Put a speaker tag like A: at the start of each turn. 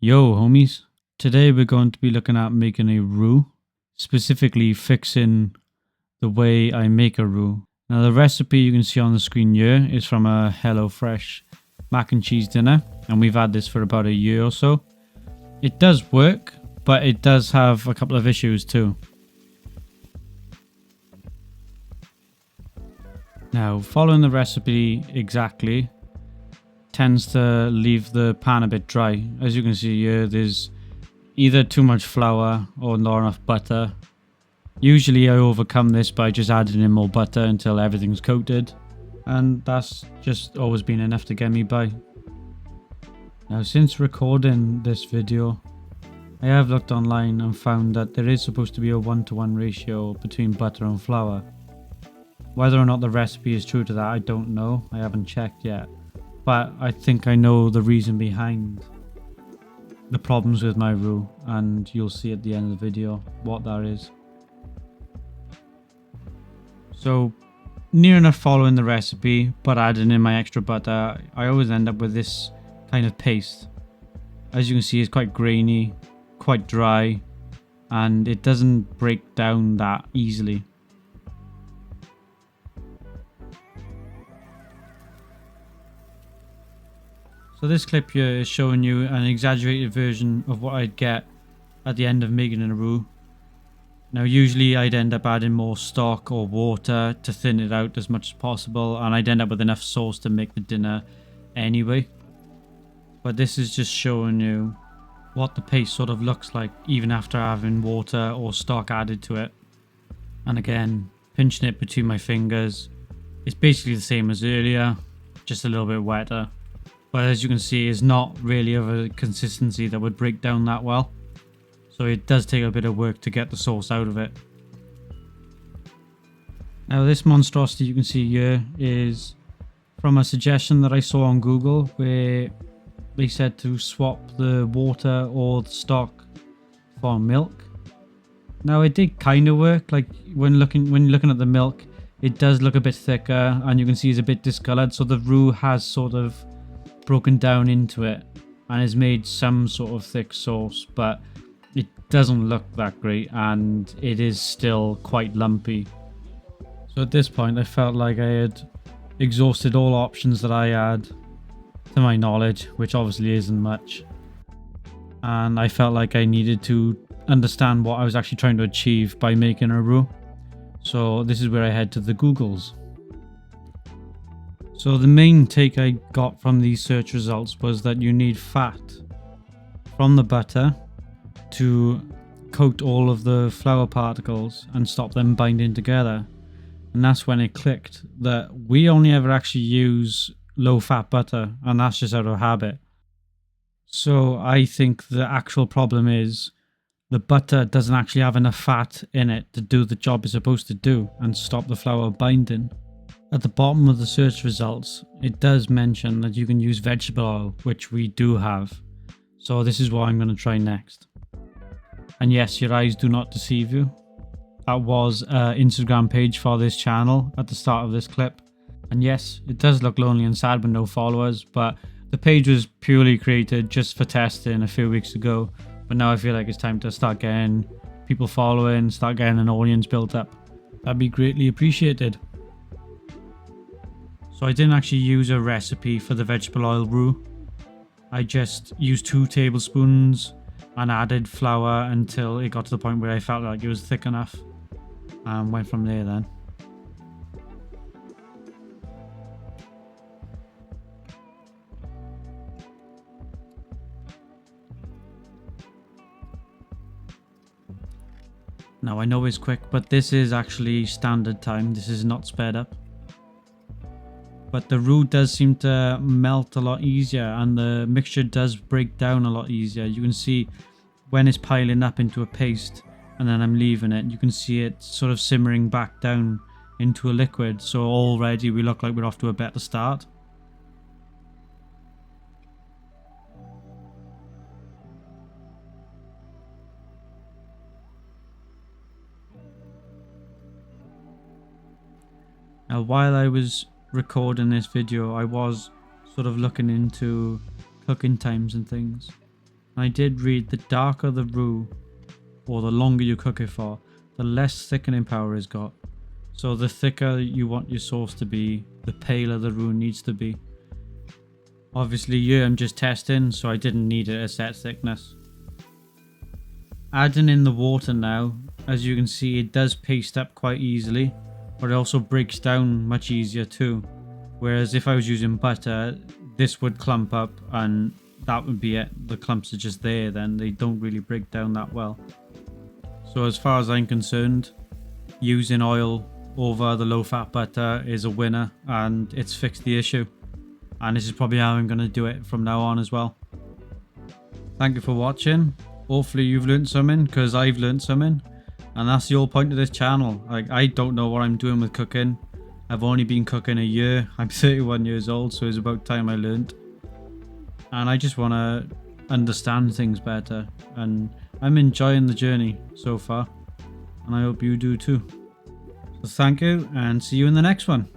A: Yo homies, today we're going to be looking at making a roux, specifically fixing the way I make a roux. Now the recipe you can see on the screen here is from a HelloFresh mac and cheese dinner, and we've had this for about a year or so. It does work, but it does have a couple of issues too. Now following the recipe exactly tends to leave the pan a bit dry. As you can see here, there's either too much flour or not enough butter. Usually I overcome this by just adding in more butter until everything's coated, and that's just always been enough to get me by. Now since recording this video, I have looked online and found that there is supposed to be a 1-to-1 ratio between butter and flour. Whether or not the recipe is true to that, I don't know. I haven't checked yet. But I think I know the reason behind the problems with my roux, and you'll see at the end of the video what that is. So, near enough following the recipe, but adding in my extra butter, I always end up with this kind of paste. As you can see, it's quite grainy, quite dry, and it doesn't break down that easily. So this clip here is showing you an exaggerated version of what I'd get at the end of making a roux. Now usually I'd end up adding more stock or water to thin it out as much as possible, and I'd end up with enough sauce to make the dinner anyway. But this is just showing you what the paste sort of looks like even after having water or stock added to it. And again, pinching it between my fingers, it's basically the same as earlier, just a little bit wetter. But as you can see, it's not really of a consistency that would break down that well. So it does take a bit of work to get the sauce out of it. Now this monstrosity you can see here is from a suggestion that I saw on Google, where they said to swap the water or the stock for milk. Now it did kind of work. Like when you're looking at the milk, it does look a bit thicker, and you can see it's a bit discolored. So the roux has sort of broken down into it and has made some sort of thick sauce, but it doesn't look that great, and it is still quite lumpy. So at this point I felt like I had exhausted all options that I had to my knowledge, which obviously isn't much, and I felt like I needed to understand what I was actually trying to achieve by making a roux. So this is where I head to the Googles. So the main take I got from these search results was that you need fat from the butter to coat all of the flour particles and stop them binding together. And that's when it clicked that we only ever actually use low fat butter, and that's just out of habit. So I think the actual problem is the butter doesn't actually have enough fat in it to do the job it's supposed to do and stop the flour binding. At the bottom of the search results, it does mention that you can use vegetable oil, which we do have. So this is what I'm going to try next. And yes, your eyes do not deceive you. That was an Instagram page for this channel at the start of this clip. And yes, it does look lonely and sad with no followers, but the page was purely created just for testing a few weeks ago. But now I feel like it's time to start getting people following, start getting an audience built up. That'd be greatly appreciated. So I didn't actually use a recipe for the vegetable oil roux. I just used 2 tablespoons and added flour until it got to the point where I felt like it was thick enough, and went from there then. Now I know it's quick, but this is actually standard time. This is not sped up. But the roux does seem to melt a lot easier, and the mixture does break down a lot easier. You can see when it's piling up into a paste and then I'm leaving it, you can see it sort of simmering back down into a liquid. So already we look like we're off to a better start. Now while I was recording this video, I was sort of looking into cooking times and things, I did read the darker the roux, or the longer you cook it for, the less thickening power it's got. So the thicker you want your sauce to be, the paler the roux needs to be. Obviously here I'm just testing, so I didn't need it a set thickness. Adding in the water now, as you can see it does paste up quite easily, but it also breaks down much easier too. Whereas if I was using butter, this would clump up and that would be it. The clumps are just there then, they don't really break down that well. So as far as I'm concerned, using oil over the low fat butter is a winner and it's fixed the issue. And this is probably how I'm going to do it from now on as well. Thank you for watching. Hopefully you've learned something, because I've learned something. And that's the whole point of this channel. Like, I don't know what I'm doing with cooking. I've only been cooking a year. I'm 31 years old, so it's about time I learned. And I just want to understand things better. And I'm enjoying the journey so far. And I hope you do too. So thank you, and see you in the next one.